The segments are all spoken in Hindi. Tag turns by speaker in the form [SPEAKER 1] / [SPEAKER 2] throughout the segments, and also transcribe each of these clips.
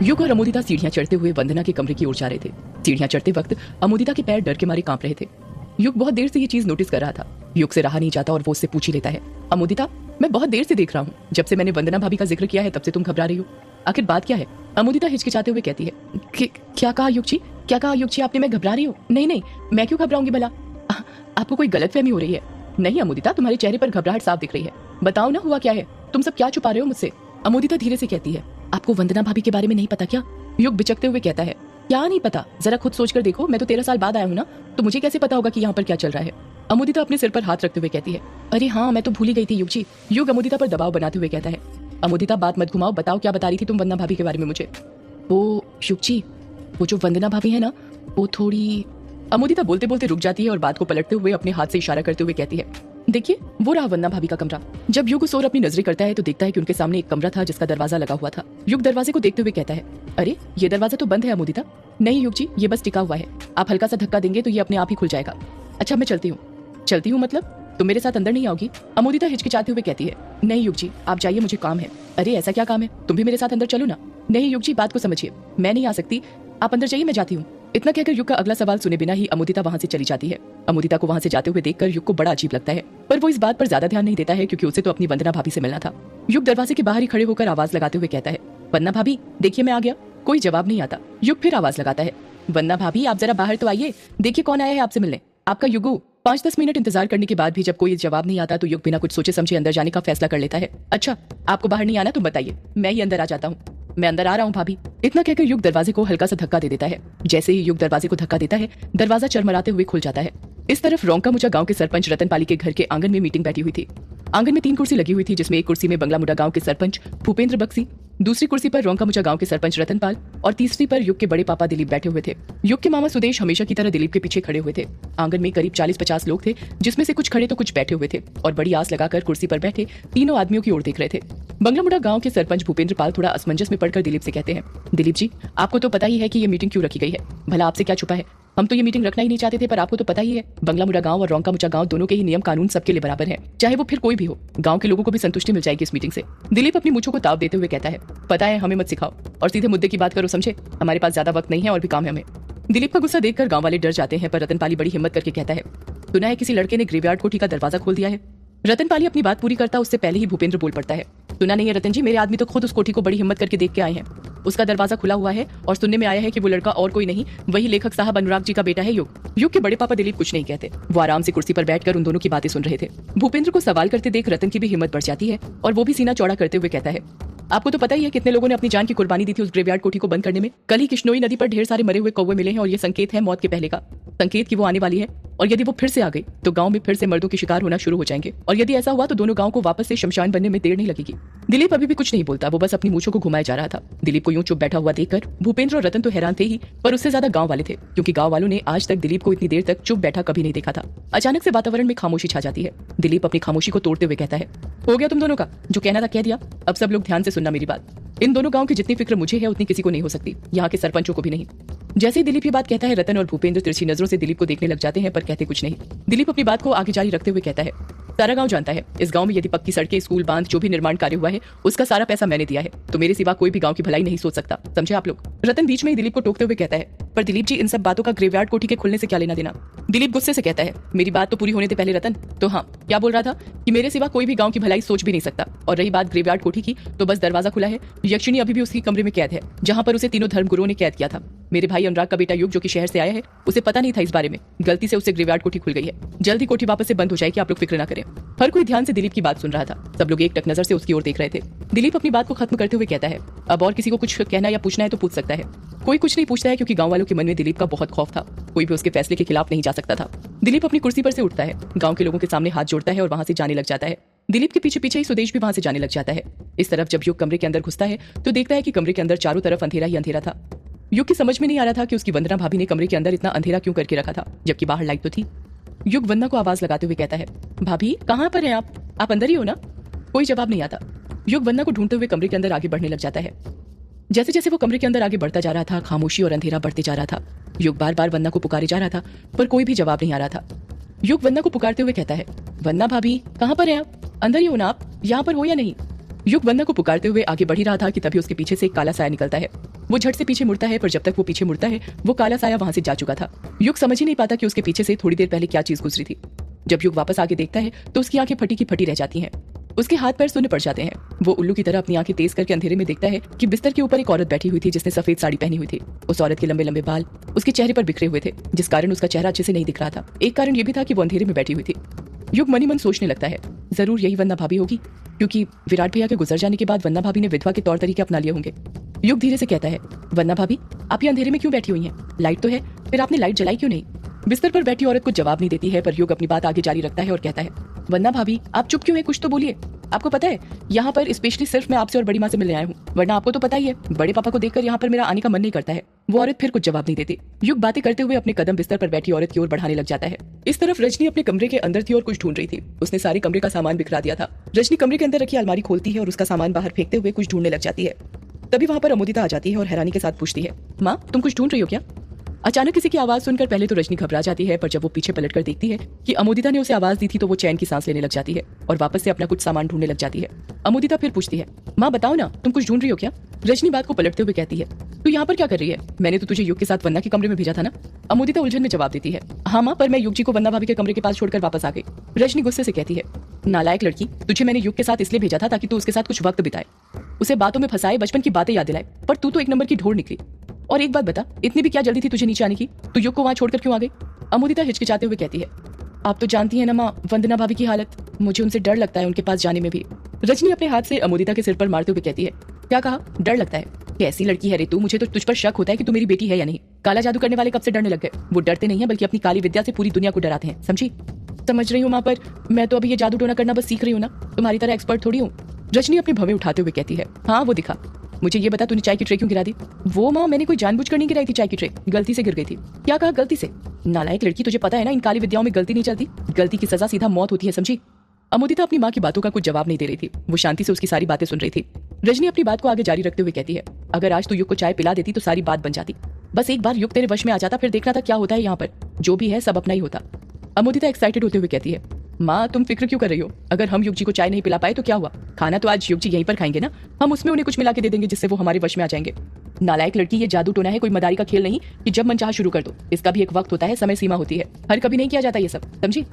[SPEAKER 1] युग और अमोदिता सीढ़ियां चढ़ते हुए वंदना के कमरे की ओर जा रहे थे। सीढ़ियां चढ़ते वक्त अमोदिता के पैर डर के मारे कांप रहे थे। युग बहुत देर से ये चीज नोटिस कर रहा था। युग से रहा नहीं जाता और वो उससे पूछ ही लेता है, अमोदिता, मैं बहुत देर से देख रहा हूँ, जब से मैंने वंदना भाभी का जिक्र किया है तब से तुम घबरा रही हो, आखिर बात क्या है? अमोदिता हिचकिचाते हुए कहती है, क्या कहा युग जी? क्या कहा युग जी आपने? मैं घबरा रही हूँ? नहीं नहीं, मैं क्यों घबराऊंगी भला? आपको कोई गलतफहमी हो रही है? नहीं अमोदिता, तुम्हारे चेहरे पर घबराहट साफ दिख रही है। बताओ ना, हुआ क्या है? तुम सब क्या छुपा रहे हो मुझसे? अमोदिता धीरे से कहती है, आपको वंदना भाभी के बारे में नहीं पता क्या? युग बिचकते हुए कहता है, क्या नहीं पता? जरा खुद सोच कर देखो, मैं तो 13 साल बाद आया हूँ ना, तो मुझे कैसे पता होगा कि यहाँ पर क्या चल रहा है? अमोदिता अपने सिर पर हाथ रखते हुए कहती है, अरे हाँ, मैं तो भूल ही गई थी युग जी। युग अमोदिता पर दबाव बनाते हुए कहता है, अमोदिता बात मत घुमाओ, बताओ क्या बता रही थी तुम वंदना भाभी के बारे में मुझे? वो युग जी, वो जो वंदना भाभी है ना, वो थोड़ी। अमोदिता बोलते बोलते रुक जाती है और बात को पलटते हुए अपने हाथ से इशारा करते हुए कहती है, देखिए वो रहा वंदना भाभी का कमरा। जब युग उस ओर अपनी नजरें करता है तो देखता है कि उनके सामने एक कमरा था जिसका दरवाजा लगा हुआ था। युग दरवाजे को देखते हुए कहता है, अरे ये दरवाजा तो बंद है अमोदिता। नहीं युग जी, ये बस टिका हुआ है, आप हल्का सा धक्का देंगे तो ये अपने आप ही खुल जाएगा। अच्छा मैं चलती हूँ। चलती हूँ मतलब? तुम मेरे साथ अंदर नहीं आओगी? अमोदिता हिचकिचाते हुए कहती है, नहीं युग जी, आप जाइए, मुझे काम है। अरे ऐसा क्या काम है? तुम भी मेरे साथ अंदर चलो ना। नहीं युग जी, बात को समझिए, मैं नहीं आ सकती, आप अंदर जाइए, मैं जाती हूँ। इतना कहकर युग का अगला सवाल सुने बिना ही अमोदिता वहां से चली जाती है। अमोदिता को वहां से जाते हुए देखकर युग को बड़ा अजीब लगता है, पर वो इस बात पर ज्यादा ध्यान नहीं देता है क्योंकि उसे तो अपनी वंदना भाभी से मिलना था। युग दरवाजे के बाहर ही खड़े होकर आवाज लगाते हुए कहता है, वंदना भाभी देखिए मैं आ गया। कोई जवाब नहीं आता। युग फिर आवाज लगाता है, वंदना भाभी आप जरा बाहर तो आइए, देखिए कौन आया है आपसे मिलने, आपका युगू। 5-10 मिनट इंतजार करने के बाद भी जब कोई जवाब नहीं आता तो युग बिना कुछ सोचे समझे अंदर जाने का फैसला कर लेता है। अच्छा आपको बाहर नहीं आना तो बताइए, मैं ही अंदर आ जाता हूँ। मैं अंदर आ रहा हूँ भाभी। इतना कहकर युग दरवाजे को हल्का सा धक्का दे देता है। जैसे ही युग दरवाजे को धक्का देता है, दरवाजा चरमराते हुए खुल जाता है। इस तरफ रोंकामुचा गांव के सरपंच रतनपाली के घर के आंगन में मीटिंग बैठी हुई थी। आंगन में 3 कुर्सी लगी हुई थी, जिसमें एक कुर्सी में बंगलामुडा गांव के सरपंच भूपेंद्र बक्सी, दूसरी कुर्सी पर रोंकामुचा गांव के सरपंच रतनपाल और तीसरी पर युग के बड़े पापा दिलीप बैठे हुए थे। युग के मामा सुदेश हमेशा की तरह दिलीप के पीछे खड़े हुए थे। आंगन में करीब 40-50 लोग थे, जिसमें से कुछ खड़े तो कुछ बैठे हुए थे और बड़ी आस लगाकर कुर्सी पर बैठे तीनों आदमियों की ओर देख रहे थे। बंगलामुडा गांव के सरपंच भूपेंद्र पाल थोड़ा असमंजस में पड़कर दिलीप से कहते हैं, दिलीप जी आपको तो पता ही है कि ये मीटिंग क्यों रखी गई है, भला आपसे क्या छुपा है? हम तो ये मीटिंग रखना ही नहीं चाहते थे, पर आपको तो पता ही है बंगलामुडा गांव और रोंकामुचा गांव दोनों के ही नियम कानून सबके लिए बराबर है, चाहे वो फिर कोई भी हो। गांव के लोगों को भी संतुष्टि मिल जाएगी इस मीटिंग से। दिलीप अपनी मूंछों को ताव देते हुए कहता है, पता है हमें मत सिखाओ और सीधे मुद्दे की बात करो, समझे? हमारे पास ज्यादा वक्त नहीं है और भी काम है हमें। दिलीप का गुस्सा देखकर गांव वाले डर जाते हैं, पर रतनपाली बड़ी हिम्मत करके कहता है, सुना है किसी लड़के ने ग्रेवयार्ड कोठी का दरवाजा खोल दिया है। रतनपाली अपनी बात पूरी करता उससे पहले ही भूपेंद्र बोल पड़ता है, सुना नहीं है रतन जी, मेरे आदमी तो खुद उस कोठी को बड़ी हिम्मत करके देख के आए हैं। उसका दरवाजा खुला हुआ है और सुनने में आया है कि वो लड़का और कोई नहीं, वही लेखक साहब अनुराग जी का बेटा है युग। युग के बड़े पापा दिलीप कुछ नहीं कहते, वो आराम से कुर्सी पर बैठकर उन दोनों की बातें सुन रहे थे। भूपेंद्र को सवाल करते देख रतन की भी हिम्मत बढ़ जाती है और वो भी सीना चौड़ा करते हुए कहता है, आपको तो पता ही है कितने लोगों ने अपनी जान की कुर्बानी दी थी उस ग्रेवयार्ड कोठी को बंद करने में। कल ही किश्नोई नदी पर ढेर सारे मरे हुए कौवे मिले हैं और ये संकेत है मौत के पहले का, संकेत की वो आने वाली है और यदि वो फिर से आ गई तो गांव में फिर से मर्दों के शिकार होना शुरू हो जाएंगे और यदि ऐसा हुआ तो दोनों गांव को वापस से शमशान बनने में देर नहीं लगेगी। दिलीप अभी भी कुछ नहीं बोलता, वो बस अपनी मूंछों को घुमाया जा रहा था। दिलीप को यूं चुप बैठा हुआ देखकर भूपेंद्र और रतन तो हैरान थे ही, पर उससे ज्यादा गांव वाले थे, क्योंकि गांव वालों ने आज तक दिलीप को इतनी देर तक चुप बैठा कभी नहीं देखा था। अचानक से वातावरण में खामोशी छा जाती है। दिलीप अपनी खामोशी को तोड़ते हुए कहता है, हो गया तुम दोनों का, जो कहना था कह दिया, अब सब लोग ध्यान से सुनना मेरी बात। इन दोनों गांव की जितनी फिक्र मुझे है उतनी किसी को नहीं हो सकती, यहाँ के सरपंचों को भी नहीं। जैसे ही दिलीप ये बात कहता है, रतन और भूपेंद्र तिरछी नजरों से दिलीप को देखने लग जाते हैं, पर कहते कुछ नहीं। दिलीप अपनी बात को आगे जारी रखते हुए कहता है, सारा गांव जानता है इस गांव में यदि पक्की सड़कें, स्कूल, बांध जो भी निर्माण कार्य हुआ है उसका सारा पैसा मैंने दिया है, तो मेरे सिवा कोई भी गांव की भलाई नहीं सोच सकता, समझे आप लोग? रतन बीच में ही दिलीप को टोकते हुए कहता है, पर दिलीप जी इन सब बातों का ग्रेवयार्ड कोठी के खुलने से क्या लेना देना? दिलीप गुस्से से कहता है, मेरी बात तो पूरी होने दे पहले रतन। तो हाँ, क्या बोल रहा था कि मेरे सिवा कोई भी गांव की भलाई सोच भी नहीं सकता, और रही बात ग्रेवयार्ड कोठी की, तो बस दरवाजा खुला है, यक्षिणी अभी भी उसकी कमरे में कैद है जहां पर उसे तीनों धर्मगुरुओं ने कैद किया था। मेरे भाई अनुराग का बेटा युग जो कि शहर से आया है, उसे पता नहीं था इस बारे में, गलती से उसे ग्रेवयार्ड कोठी खुल गई है, जल्दी कोठी वापस से बंद हो जाएगी, आप लोग फिक्र ना करें। हर कोई ध्यान से दिलीप की बात सुन रहा था, सब लोग एक टक नजर से उसकी ओर देख रहे थे। दिलीप अपनी बात को खत्म करते हुए कहता है, अब और किसी को कुछ कहना या पूछना है तो पूछ सकता है। कोई कुछ नहीं पूछता है क्योंकि गांव वालों के मन में दिलीप का बहुत खौफ था, कोई भी उसके फैसले के खिलाफ नहीं जा सकता था। दिलीप अपनी कुर्सी पर से उठता है, गांव के लोगों के सामने हाथ जोड़ता है और वहां से जाने लग जाता है। दिलीप के पीछे पीछे ही सुदेश भी वहां से जाने लग जाता है। इस तरफ जब युग कमरे के अंदर घुसता है तो देखता है कि कमरे के अंदर चारों तरफ अंधेरा ही अंधेरा था। युग की समझ में नहीं आ रहा था कि उसकी वंदना भाभी ने कमरे के अंदर इतना अंधेरा क्यों करके रखा था, जबकि बाहर लाइट तो थी। युग वंदना को आवाज लगाते हुए कहता है, भाभी कहाँ पर हैं आप अंदर ही हो ना? कोई जवाब नहीं आता। युग वंदना को ढूंढते हुए कमरे के अंदर आगे बढ़ने लग जाता है। जैसे जैसे वो कमरे के अंदर आगे बढ़ता जा रहा था, खामोशी और अंधेरा बढ़ते जा रहा था। युग बार बार वंदना को पुकारे जा रहा था, पर कोई भी जवाब नहीं आ रहा था। युग वंदना को पुकारते हुए कहता है, वंदना भाभी कहाँ पर हैं आप? अंदर ही हो ना आप? यहाँ पर हो या नहीं? युग वंदना को पुकारते हुए आगे बढ़ ही रहा था कि तभी उसके पीछे से एक काला साया निकलता है। वो वो झट से पीछे मुड़ता है, पर जब तक वो पीछे मुड़ता है वो काला साया वहां से जा चुका था। युग समझ ही नहीं पाता कि उसके पीछे से थोड़ी देर पहले क्या चीज गुजरी थी। जब युग वापस आके देखता है तो उसकी आंखें फटी की फटी रह जाती हैं। उसके हाथ पैर सुन्न पड़ जाते हैं। वो उल्लू की तरह अपनी आंखें तेज करके अंधेरे में देखता है कि बिस्तर के ऊपर एक औरत बैठी हुई थी जिसने सफेद साड़ी पहनी हुई थी। उस औरत के लंबे लंबे बाल उसके चेहरे पर बिखरे हुए थे, जिस कारण उसका चेहरा अच्छे से नहीं दिख रहा था। एक कारण यह भी था कि वो अंधेरे में बैठी हुई थी। युग मनी मन सोचने लगता है, जरूर यही वंदना भाभी होगी, क्योंकि विराट भैया के गुजर जाने के बाद वंदना भाभी ने विधवा के तौर तरीके अपना लिए होंगे। युग धीरे से कहता है, वंदना भाभी आप ये अंधेरे में क्यों बैठी हुई हैं? लाइट तो है, फिर आपने लाइट जलाई क्यों नहीं? बिस्तर पर बैठी औरत कुछ जवाब नहीं देती है, पर युग अपनी बात आगे जारी रखता है और कहता है, वंदना भाभी आप चुप क्यों है? कुछ तो बोलिए। आपको पता है यहाँ पर स्पेशली सिर्फ मैं आपसे और बड़ी माँ से मिलने आया हूँ, वरना आपको तो पता ही है बड़े पापा को देखकर यहाँ पर मेरा आने का मन नहीं करता है। वो औरत फिर कुछ जवाब नहीं देती। युग बातें करते हुए अपने कदम बिस्तर पर बैठी औरत की ओर बढ़ाने लग जाता है। इस तरफ रजनी अपने कमरे के अंदर थी और कुछ ढूंढ रही थी। उसने सारे कमरे का सामान बिखरा दिया था। रजनी कमरे के अंदर रखी अलमारी खोलती है और उसका सामान बाहर फेंकते हुए कुछ ढूंढने लग जाती है। तभी वहां पर अमोदिता आ जाती है और हैरानी के साथ पूछती है, माँ तुम कुछ ढूंढ रही हो क्या? अचानक किसी की आवाज सुनकर पहले तो रजनी घबरा जाती है, पर जब वो पीछे पलटकर देखती है कि अमोदिता ने उसे आवाज दी थी तो वो चैन की सांस लेने लग जाती है और वापस से अपना कुछ सामान ढूंढने लग जाती है। अमोदिता फिर पूछती है, माँ बताओ ना तुम कुछ ढूंढ रही हो क्या? रजनी बात को पलटते हुए कहती है, तू यहाँ पर क्या कर रही है? मैंने तो तुझे युग के साथ वंदना के कमरे में भेजा था ना। अमोदिता उलझन में जवाब देती है, हाँ माँ, पर मैं युग जी को वंदना भाभी के कमरे के पास छोड़कर वापस आ गई। रजनी गुस्से से कहती है, नालायक लड़की, तुझे मैंने युग के साथ इसलिए भेजा था ताकि तू उसके साथ कुछ वक्त बिताए, उसे बातों में फंसाए, बचपन की बातें याद दिलाए, पर तू तो एक नंबर की ढोर निकली। और एक बात बता, इतनी भी क्या जल्दी थी तुझे नीचे आने की? तू युग को वहां छोड़कर क्यों आ गई? अमोदिता हिचकिचाते हुए कहती है, आप तो जानती हैं ना माँ वंदना भाभी की हालत, मुझे उनसे डर लगता है उनके पास जाने में भी। रजनी अपने हाथ से अमोदिता के सिर पर मारते हुए कहती है, क्या कहा? डर लगता है? कैसी लड़की है रे तू? मुझे तो तुझ पर शक होता है कि तू मेरी बेटी है या नहीं। काला जादू करने वाले कब से डरने लग गए? वो डरते नहीं है बल्कि अपनी काली विद्या से पूरी दुनिया को डराते हैं, समझी? समझ रही हूँ माँ, पर मैं तो अभी ये जादू टोना करना बस सीख रही हूँ ना, तुम्हारी तरह एक्सपर्ट थोड़ी हूँ। रजनी अपने भवें उठाते हुए कहती है, हाँ वो दिखा, मुझे ये बता तूने चाय की ट्रे क्यों गिरा दी? वो माँ मैंने कोई जानबूझकर नहीं गिराई थी चाय की ट्रे, गलती से गिर गई थी। क्या कहा गलती से? नालायक लड़की, तुझे पता है ना इन काली विद्याओं में गलती नहीं चलती, गलती की सजा सीधा मौत होती है, समझी? अमोदिता अपनी माँ की बातों का कुछ जवाब नहीं दे रही थी, वो शांति से उसकी सारी बातें सुन रही थी। रजनी अपनी बात को आगे जारी रखते हुए कहती है, अगर आज तू युग को चाय पिला देती तो सारी बात बन जाती। बस एक बार युग तेरे वश में आ जाता, फिर देखना था क्या होता है यहाँ पर, जो भी है सब अपना ही होता। अमोदिता एक्साइटेड होते हुए कहती है, माँ तुम फिक्र क्यों कर रही हो? अगर हम युग जी को चाय नहीं पिला पाए तो क्या हुआ? खाना तो आज युग जी यहीं पर खाएंगे ना, हम उसमें उन्हें कुछ मिला के दे देंगे जिससे वो हमारे वश में आ जाएंगे। नालायक लड़की, ये जादू टोना है, कोई मदारी का खेल नहीं कि जब मन चाहा शुरू कर दो। इसका भी एक वक्त होता है, समय सीमा होती है, हर कभी नहीं किया जाता ये सब, समझी?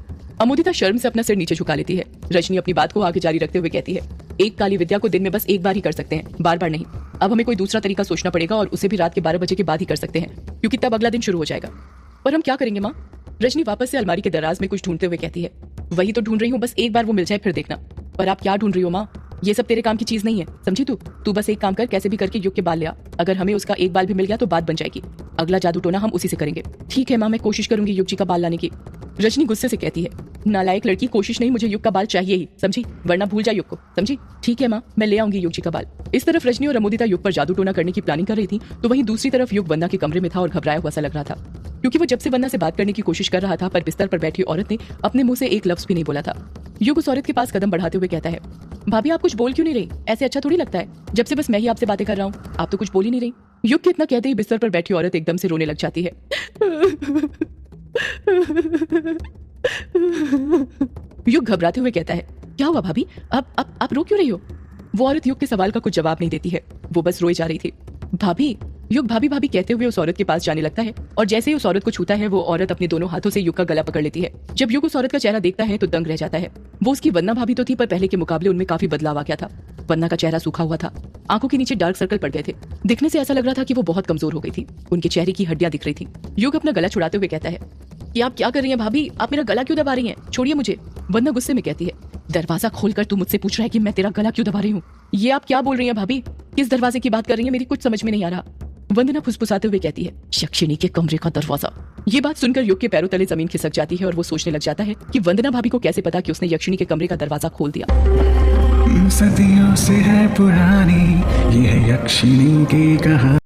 [SPEAKER 1] अमोदिता शर्म से अपना सिर नीचे झुका लेती है। रजनी अपनी बात को आगे जारी रखते हुए कहती है, एक काली विद्या को दिन में बस एक बार ही कर सकते हैं, बार बार नहीं। अब हमें कोई दूसरा तरीका सोचना पड़ेगा और उसे भी रात के 12 बजे के बाद ही कर सकते हैं, क्योंकि तब अगला दिन शुरू हो जाएगा। पर हम क्या करेंगे माँ? रजनी वापस से अलमारी के दराज में कुछ ढूंढते हुए कहती है, वही तो ढूंढ रही हूँ, बस एक बार वो मिल जाए फिर देखना। पर आप क्या ढूंढ रही हो माँ? ये सब तेरे काम की चीज नहीं है, समझी? तू बस एक काम कर, कैसे भी करके युग के बाल ले आ। अगर हमें उसका एक बाल भी मिल गया तो बात बन जाएगी, अगला जादू टोना हम उसी से करेंगे। ठीक है माँ, मैं कोशिश करूंगी युग जी का बाल लाने की। रजनी गुस्से से कहती है, नालायक लड़की, कोशिश नहीं, मुझे युग का बाल चाहिए ही, समझी? वरना भूल जा युग को, समझी? ठीक है माँ, मैं ले आऊंगी युग जी का बाल। इस तरफ रजनी और अमोदिता युग पर जादू टोना करने की प्लानिंग कर रही थी, तो वहीं दूसरी तरफ युग वंदना के कमरे में था और घबराया हुआ सा लग रहा था, क्योंकि वो जब से वंदना से बात करने की कोशिश कर रहा था, पर बिस्तर पर बैठी औरत ने अपने मुंह से एक लफ्ज भी नहीं बोला था। युग उस औरत के पास कदम बढ़ाते हुए कहता है, भाभी आप कुछ बोल क्यों नहीं रही? ऐसे अच्छा थोड़ी लगता है, जब से बस मैं ही आपसे बातें कर रहा हूँ, आप तो कुछ बोल ही नहीं रही। युग के इतना कहते ही बिस्तर पर बैठी औरत एकदम से रोने लग जाती है। युग घबराते हुए कहता है, क्या हुआ भाभी, आप रो क्यों रही हो? वो औरत युग के सवाल का कुछ जवाब नहीं देती है, वो बस रोई जा रही थी। भाभी, युग भाभी भाभी कहते हुए उस औरत के पास जाने लगता है और जैसे ही उस औरत को छूता है, वो औरत अपने दोनों हाथों से युग का गला पकड़ लेती है। जब युग उस औरत का चेहरा देखता है तो दंग रह जाता है। वो उसकी वंदना भाभी तो थी, पर पहले के मुकाबले उनमें काफी बदलाव आ गया था। वंदना का चेहरा सूखा हुआ था, आंखों के नीचे डार्क सर्कल पड़ गए थे, दिखने से ऐसा लग रहा था कि वो बहुत कमजोर हो गई थी, उनके चेहरे की हड्डियां दिख रही थी। युग अपना गला छुड़ाते हुए कहता है, कि आप क्या कर रही हैं भाभी? आप मेरा गला क्यों दबा रही हैं? छोड़िए मुझे। वंदना गुस्से में कहती है, दरवाजा खोलकर तू मुझसे पूछ रहा है कि मैं तेरा गला क्यों दबा रही हूँ? ये आप क्या बोल रही हैं भाभी? किस दरवाजे की बात कर रही हैं? मेरी कुछ समझ में नहीं आ रहा। वंदना फुसफुसाते हुए कहती है, यक्षिणी के कमरे का दरवाजा। ये बात सुनकर युग के पैरों तले जमीन खिसक जाती है और वो सोचने लग जाता है कि वंदना भाभी को कैसे पता कि उसने यक्षिणी के कमरे का दरवाजा खोल दिया।
[SPEAKER 2] सदियों से है पुरानी ये है यक्षिणी की कहानी।